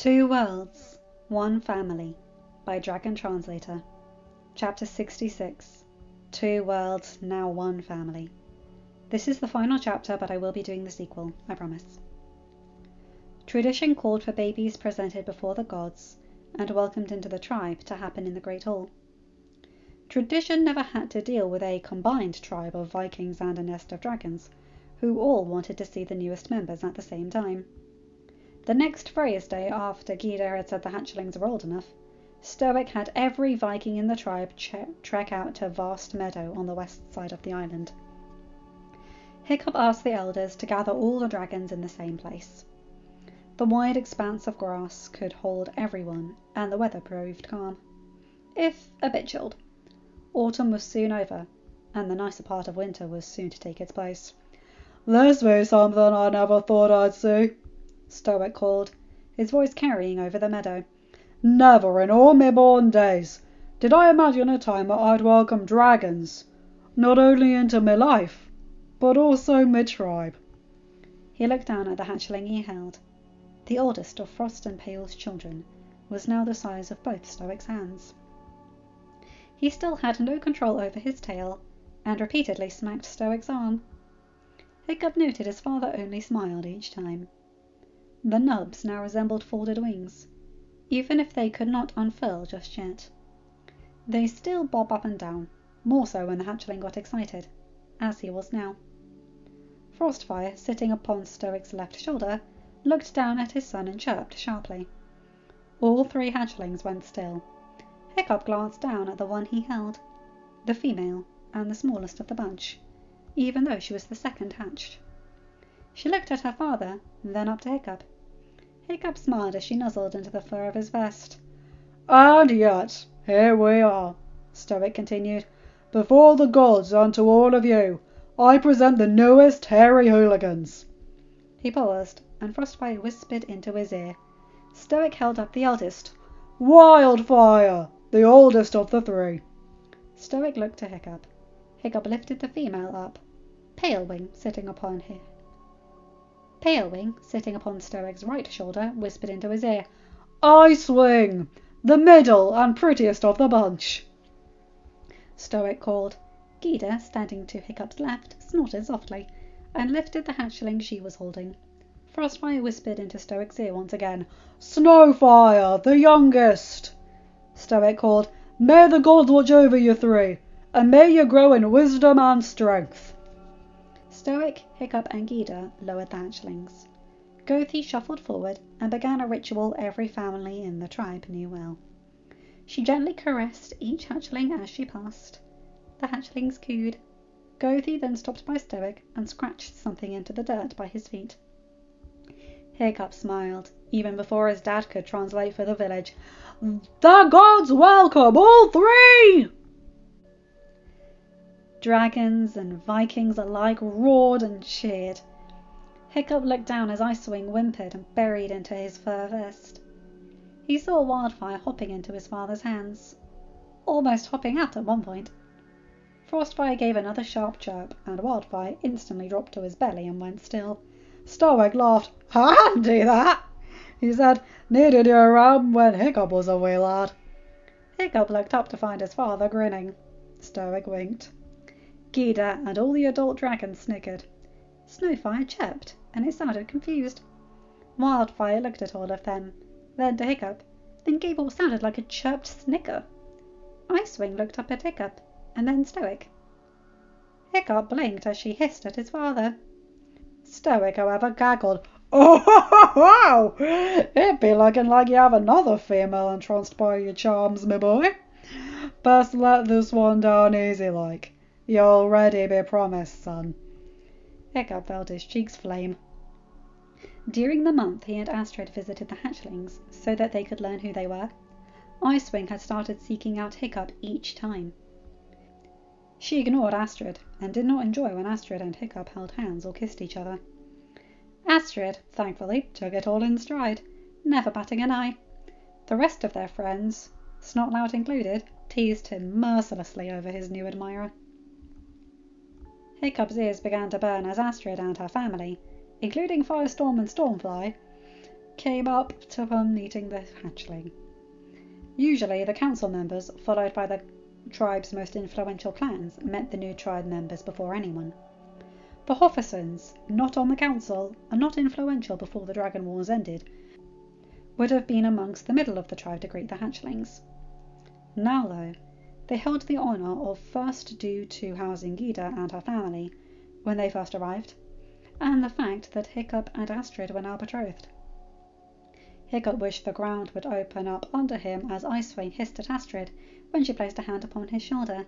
Two Worlds, One Family by Dragon Translator. Chapter 66. Two Worlds, Now One Family. This is the final chapter, but I will be doing the sequel, I promise. Tradition called for babies presented before the gods and welcomed into the tribe to happen in the Great Hall. Tradition never had to deal with a combined tribe of Vikings and a nest of dragons, who all wanted to see the newest members at the same time. The next Freya's Day, after Gyda had said the hatchlings were old enough, Stoic had every Viking in the tribe trek out to a vast meadow on the west side of the island. Hiccup asked the elders to gather all the dragons in the same place. The wide expanse of grass could hold everyone, and the weather proved calm, if a bit chilled. Autumn was soon over, and the nicer part of winter was soon to take its place. "This be something I never thought I'd see," Stoic called, his voice carrying over the meadow. "Never in all me born days did I imagine a time that I'd welcome dragons, not only into me life, but also me tribe." He looked down at the hatchling he held. The oldest of Frost and Pale's children was now the size of both Stoic's hands. He still had no control over his tail, and repeatedly smacked Stoic's arm. Hiccup noted his father only smiled each time. The nubs now resembled folded wings, even if they could not unfurl just yet. They still bob up and down, more so when the hatchling got excited, as he was now. Frostfire, sitting upon Stoic's left shoulder, looked down at his son and chirped sharply. All three hatchlings went still. Hiccup glanced down at the one he held, the female and the smallest of the bunch, even though she was the second hatched. She looked at her father, then up to Hiccup. Hiccup smiled as she nuzzled into the fur of his vest. "And yet, here we are," Stoic continued. "Before the gods and to all of you, I present the newest hairy hooligans." He paused, and Frostfire whispered into his ear. Stoic held up the eldest. "Wildfire, the oldest of the three." Stoic looked to Hiccup. Hiccup lifted the female up. Palewing, sitting upon Stoic's right shoulder, whispered into his ear. "Icewing, the middle and prettiest of the bunch." Stoic called. Gyda, standing to Hiccup's left, snorted softly, and lifted the hatchling she was holding. Frostfire whispered into Stoic's ear once again. "Snowfire, the youngest." Stoic called. "May the gods watch over you three, and may you grow in wisdom and strength." Stoic, Hiccup, and Gyda lowered the hatchlings. Gothi shuffled forward and began a ritual every family in the tribe knew well. She gently caressed each hatchling as she passed. The hatchlings cooed. Gothi then stopped by Stoic and scratched something into the dirt by his feet. Hiccup smiled, even before his dad could translate for the village. "The gods welcome all three!" Dragons and Vikings alike roared and cheered. Hiccup looked down as Icewing whimpered and buried into his fur vest. He saw Wildfire hopping into his father's hands, almost hopping out at one point. Frostfire gave another sharp chirp, and Wildfire instantly dropped to his belly and went still. Stoic laughed. "Handy that," he said. "Needed you around when Hiccup was a wee lad." Hiccup looked up to find his father grinning. Stoic winked. Gyda and all the adult dragons snickered. Snowfire chirped, and it sounded confused. Wildfire looked at all of them, then to Hiccup, then gave what sounded like a chirped snicker. Icewing looked up at Hiccup, and then Stoic. Hiccup blinked as she hissed at his father. Stoic, however, gaggled. "Oh, ho, ho, ho! It be looking like you have another female entranced by your charms, me boy. Best let this one down easy like. You already be promised, son." Hiccup felt his cheeks flame. During the month he and Astrid visited the hatchlings so that they could learn who they were. Icewing had started seeking out Hiccup each time. She ignored Astrid and did not enjoy when Astrid and Hiccup held hands or kissed each other. Astrid, thankfully, took it all in stride, never batting an eye. The rest of their friends, Snotlout included, teased him mercilessly over his new admirer. Hiccup's ears began to burn as Astrid and her family, including Firestorm and Stormfly, came up upon meeting the hatchling. Usually the council members, followed by the tribe's most influential clans, met the new tribe members before anyone. The Hoffisons, not on the council and not influential before the Dragon Wars ended, would have been amongst the middle of the tribe to greet the hatchlings. Now, though, they held the honour of first due to housing Gyda and her family when they first arrived, and the fact that Hiccup and Astrid were now betrothed. Hiccup wished the ground would open up under him as Icewing hissed at Astrid when she placed a hand upon his shoulder.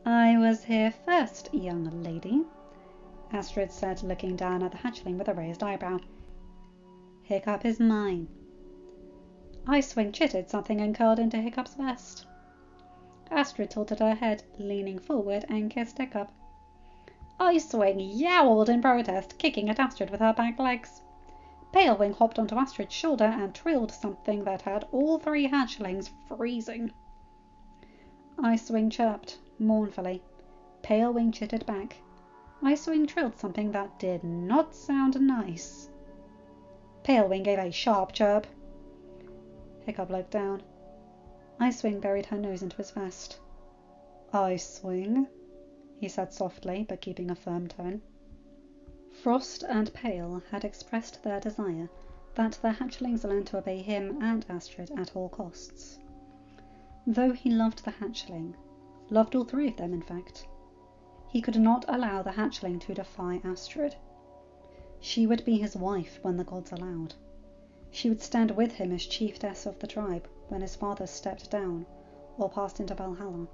"I was here first, young lady," Astrid said, looking down at the hatchling with a raised eyebrow. "Hiccup is mine." Icewing chittered something and curled into Hiccup's vest. Astrid tilted her head, leaning forward, and kissed Hiccup. Icewing yowled in protest, kicking at Astrid with her back legs. Palewing hopped onto Astrid's shoulder and trilled something that had all three hatchlings freezing. Icewing chirped mournfully. Palewing chittered back. Icewing trilled something that did not sound nice. Palewing gave a sharp chirp. Hiccup looked down. Icewing buried her nose into his vest. "Icewing," he said softly, but keeping a firm tone. Frost and Pale had expressed their desire that the hatchlings learn to obey him and Astrid at all costs. Though he loved the hatchling, loved all three of them in fact, he could not allow the hatchling to defy Astrid. She would be his wife when the gods allowed. She would stand with him as chiefess of the tribe when his father stepped down or passed into Valhalla.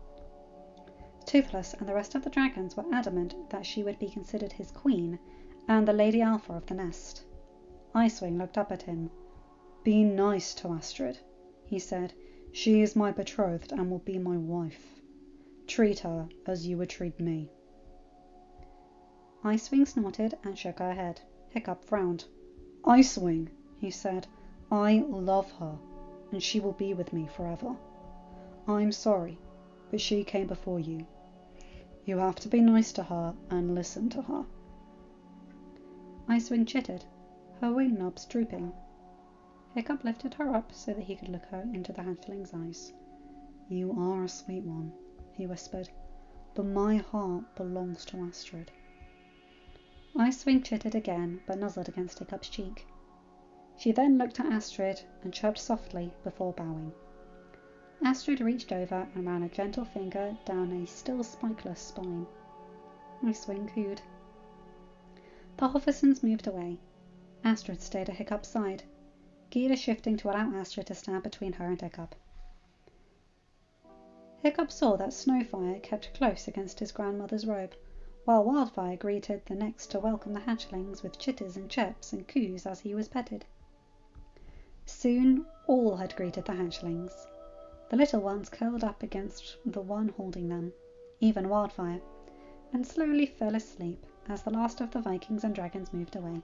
Toothless and the rest of the dragons were adamant that she would be considered his queen and the Lady Alpha of the nest. Icewing looked up at him. "Be nice to Astrid," he said. "She is my betrothed and will be my wife. Treat her as you would treat me." Icewing snorted and shook her head. Hiccup frowned. "Icewing," he said, "I love her, and she will be with me forever. I'm sorry, but she came before you. You have to be nice to her and listen to her." Icewing chittered, her wing knobs drooping. Hiccup lifted her up so that he could look her into the hatchling's eyes. "You are a sweet one," he whispered, "but my heart belongs to Astrid." Icewing chittered again, but nuzzled against Hiccup's cheek. She then looked at Astrid and chirped softly before bowing. Astrid reached over and ran a gentle finger down a still spikeless spine. Icewing cooed. The Hoffisons moved away. Astrid stayed at Hiccup's side, Gyda shifting to allow Astrid to stand between her and Hiccup. Hiccup saw that Snowfire kept close against his grandmother's robe, while Wildfire greeted the next to welcome the hatchlings with chitters and chirps and coos as he was petted. Soon all had greeted the hatchlings. The little ones curled up against the one holding them, even Wildfire, and slowly fell asleep as the last of the Vikings and dragons moved away.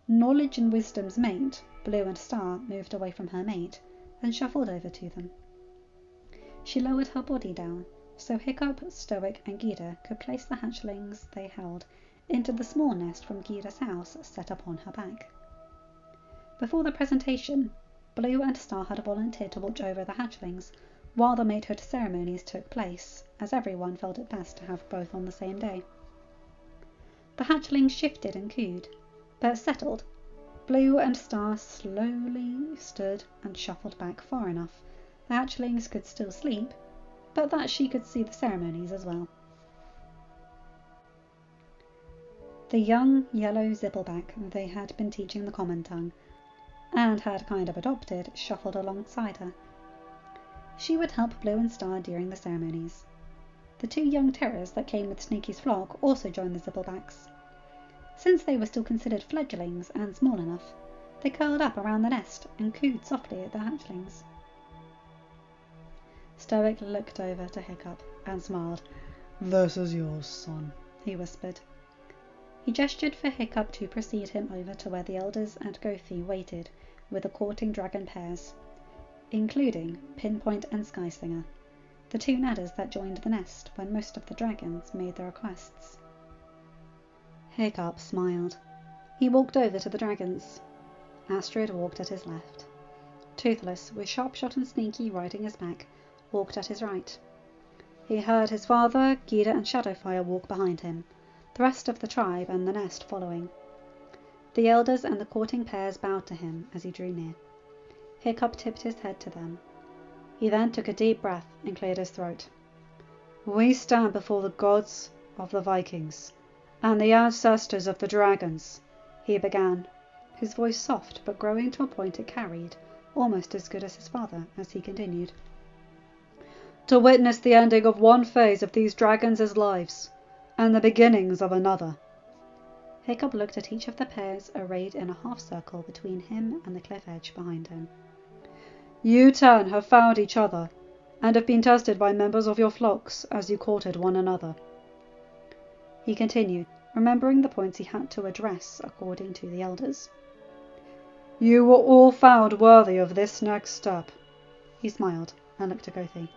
Knowledge and Wisdom's mate, Blue and Star, moved away from her mate and shuffled over to them. She lowered her body down so Hiccup, Stoic and Gyda could place the hatchlings they held into the small nest from Gyda's house set upon her back. Before the presentation, Blue and Star had volunteered to watch over the hatchlings while the matehood ceremonies took place, as everyone felt it best to have both on the same day. The hatchlings shifted and cooed, but settled. Blue and Star slowly stood and shuffled back far enough the hatchlings could still sleep, but that she could see the ceremonies as well. The young yellow zippleback they had been teaching the common tongue, and had kind of adopted, shuffled alongside her. She would help Blue and Star during the ceremonies. The two young terrors that came with Sneaky's flock also joined the zipplebacks. Since they were still considered fledglings and small enough, they curled up around the nest and cooed softly at the hatchlings. Stoic looked over to Hiccup and smiled. "This is yours, son," he whispered. He gestured for Hiccup to precede him over to where the elders and Gothi waited with the courting dragon pairs, including Pinpoint and Skysinger, the two nadders that joined the nest when most of the dragons made their requests. Hiccup smiled. He walked over to the dragons. Astrid walked at his left. Toothless, with Sharpshot and Sneaky riding his back, walked at his right. He heard his father, Gyda and Shadowfire walk behind him, the rest of the tribe and the nest following. The elders and the courting pairs bowed to him as he drew near. Hiccup tipped his head to them. He then took a deep breath and cleared his throat. "We stand before the gods of the Vikings and the ancestors of the dragons," he began, his voice soft but growing to a point it carried, almost as good as his father, as he continued, "to witness the ending of one phase of these dragons' lives and the beginnings of another." Hiccup looked at each of the pairs arrayed in a half circle between him and the cliff edge behind him. "You 10 have found each other and have been tested by members of your flocks as you courted one another," he continued, remembering the points he had to address according to the elders. "You were all found worthy of this next step." He smiled and looked at Gothi.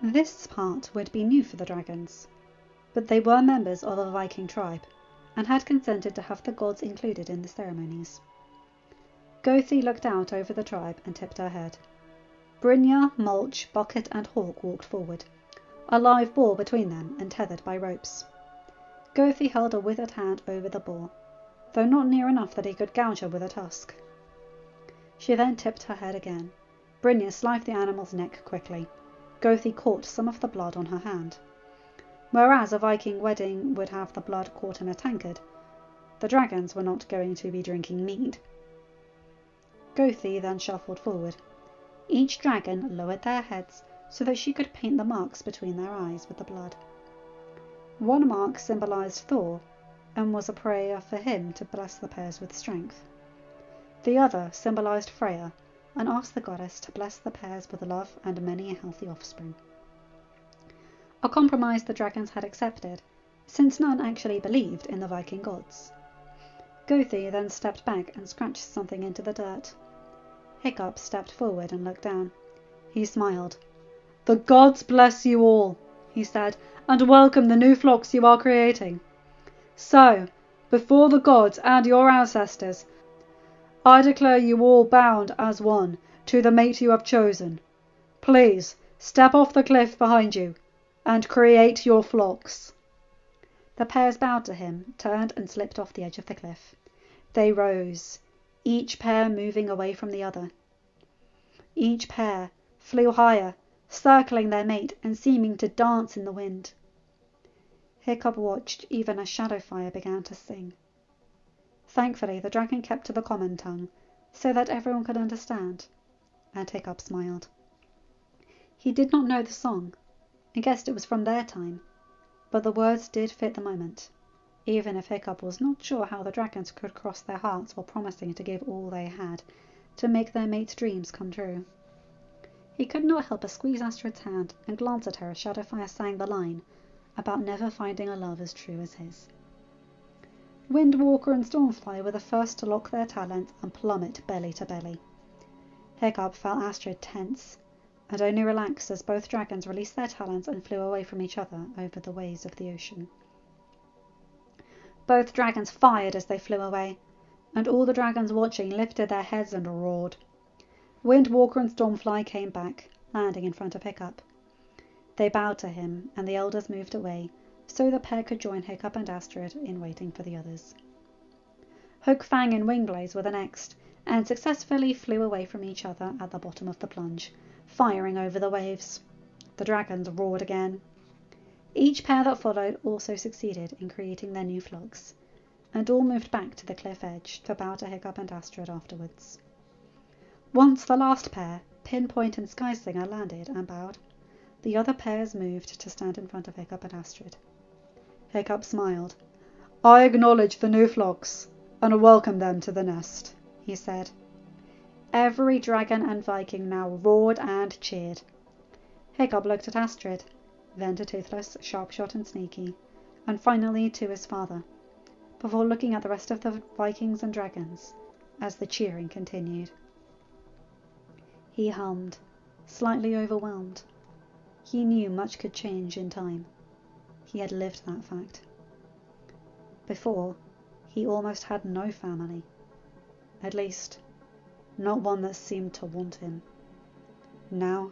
This part would be new for the dragons, but they were members of a Viking tribe and had consented to have the gods included in the ceremonies. Gothi looked out over the tribe and tipped her head. Brynja, Mulch, Bucket and Hawk walked forward, a live boar between them and tethered by ropes. Gothi held a withered hand over the boar, though not near enough that he could gouge her with a tusk. She then tipped her head again. Brynja sliced the animal's neck quickly. Gothi caught some of the blood on her hand. Whereas a Viking wedding would have the blood caught in a tankard, the dragons were not going to be drinking mead. Gothi then shuffled forward. Each dragon lowered their heads so that she could paint the marks between their eyes with the blood. One mark symbolized Thor and was a prayer for him to bless the pairs with strength. The other symbolized Freya and asked the goddess to bless the pairs with love and many a healthy offspring. A compromise the dragons had accepted, since none actually believed in the Viking gods. Gothi then stepped back and scratched something into the dirt. Hiccup stepped forward and looked down. He smiled. "The gods bless you all," he said, "and welcome the new flocks you are creating. So, before the gods and your ancestors, I declare you all bound as one to the mate you have chosen. Please step off the cliff behind you and create your flocks." The pairs bowed to him, turned and slipped off the edge of the cliff. They rose, each pair moving away from the other. Each pair flew higher, circling their mate and seeming to dance in the wind. Hiccup watched even as Shadowfire began to sing. Thankfully, the dragon kept to the common tongue, so that everyone could understand, and Hiccup smiled. He did not know the song, and guessed it was from their time, but the words did fit the moment, even if Hiccup was not sure how the dragons could cross their hearts while promising to give all they had to make their mate's dreams come true. He could not help but squeeze Astrid's hand and glance at her as Shadowfire sang the line about never finding a love as true as his. Windwalker and Stormfly were the first to lock their talents and plummet belly to belly. Hiccup felt Astrid tense, and only relaxed as both dragons released their talents and flew away from each other over the waves of the ocean. Both dragons fired as they flew away, and all the dragons watching lifted their heads and roared. Windwalker and Stormfly came back, landing in front of Hiccup. They bowed to him, and the elders moved away, so the pair could join Hiccup and Astrid in waiting for the others. Hook, Fang and Wingblaze were the next, and successfully flew away from each other at the bottom of the plunge, firing over the waves. The dragons roared again. Each pair that followed also succeeded in creating their new flocks, and all moved back to the cliff edge to bow to Hiccup and Astrid afterwards. Once the last pair, Pinpoint and Skysinger, landed and bowed, the other pairs moved to stand in front of Hiccup and Astrid. Hiccup smiled. "I acknowledge the new flocks and welcome them to the nest," he said. Every dragon and Viking now roared and cheered. Hiccup looked at Astrid, then to Toothless, Sharpshot and Sneaky, and finally to his father, before looking at the rest of the Vikings and dragons as the cheering continued. He hummed, slightly overwhelmed. He knew much could change in time. He had lived that fact. Before, he almost had no family. At least, not one that seemed to want him. Now,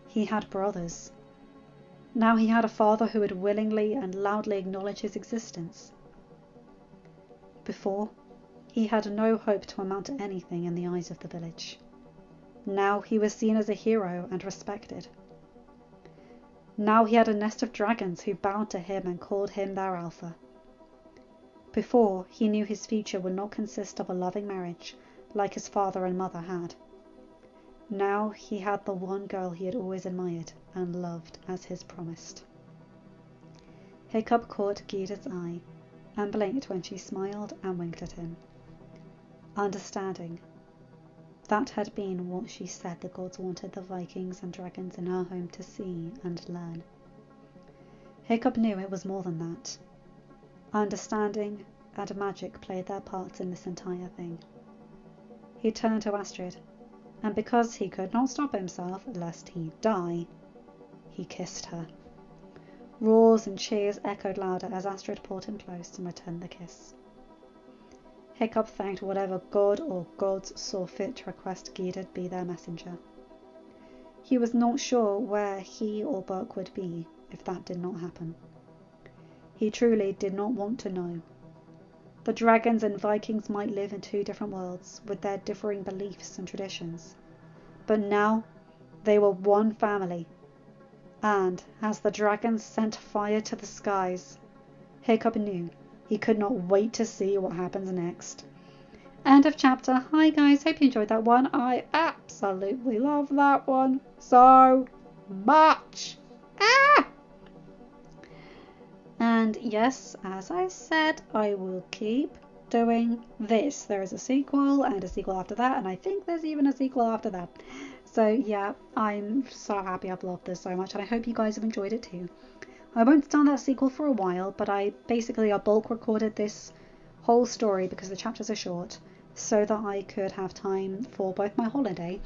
he had brothers. Now he had a father who would willingly and loudly acknowledge his existence. Before, he had no hope to amount to anything in the eyes of the village. Now he was seen as a hero and respected. Now he had a nest of dragons who bowed to him and called him their alpha. Before, he knew his future would not consist of a loving marriage like his father and mother had. Now he had the one girl he had always admired and loved as his promised. Hiccup caught Gyda's eye and blinked when she smiled and winked at him. Understanding. That had been what she said the gods wanted the Vikings and dragons in her home to see and learn. Hiccup knew it was more than that. Understanding and magic played their parts in this entire thing. He turned to Astrid, and because he could not stop himself lest he die, he kissed her. Roars and cheers echoed louder as Astrid pulled him close and returned the kiss. Hiccup thanked whatever god or gods saw fit to request Gyda be their messenger. He was not sure where he or Burke would be if that did not happen. He truly did not want to know. The dragons and Vikings might live in two different worlds with their differing beliefs and traditions, but now they were one family, and as the dragons sent fire to the skies, Hiccup knew he could not wait to see what happens next. End of chapter. Hi guys, hope you enjoyed that one. I absolutely love that one so much. And yes, as I said, I will keep doing this. There is a sequel and a sequel after that, and I think there's even a sequel after that. So yeah, I'm so happy I've loved this so much, and I hope you guys have enjoyed it too. I won't start that sequel for a while, but I bulk recorded this whole story because the chapters are short, so that I could have time for both my holiday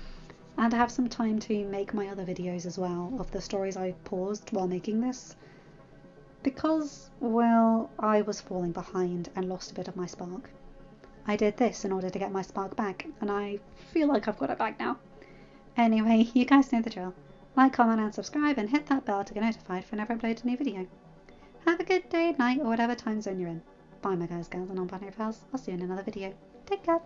and have some time to make my other videos as well of the stories I paused while making this. Because, well, I was falling behind and lost a bit of my spark. I did this in order to get my spark back, and I feel like I've got it back now. Anyway, you guys know the drill. Like, comment and subscribe and hit that bell to get notified whenever I upload a new video. Have a good day, night, or whatever time zone you're in. Bye my guys, girls and non-binary pals. I'll see you in another video. Take care.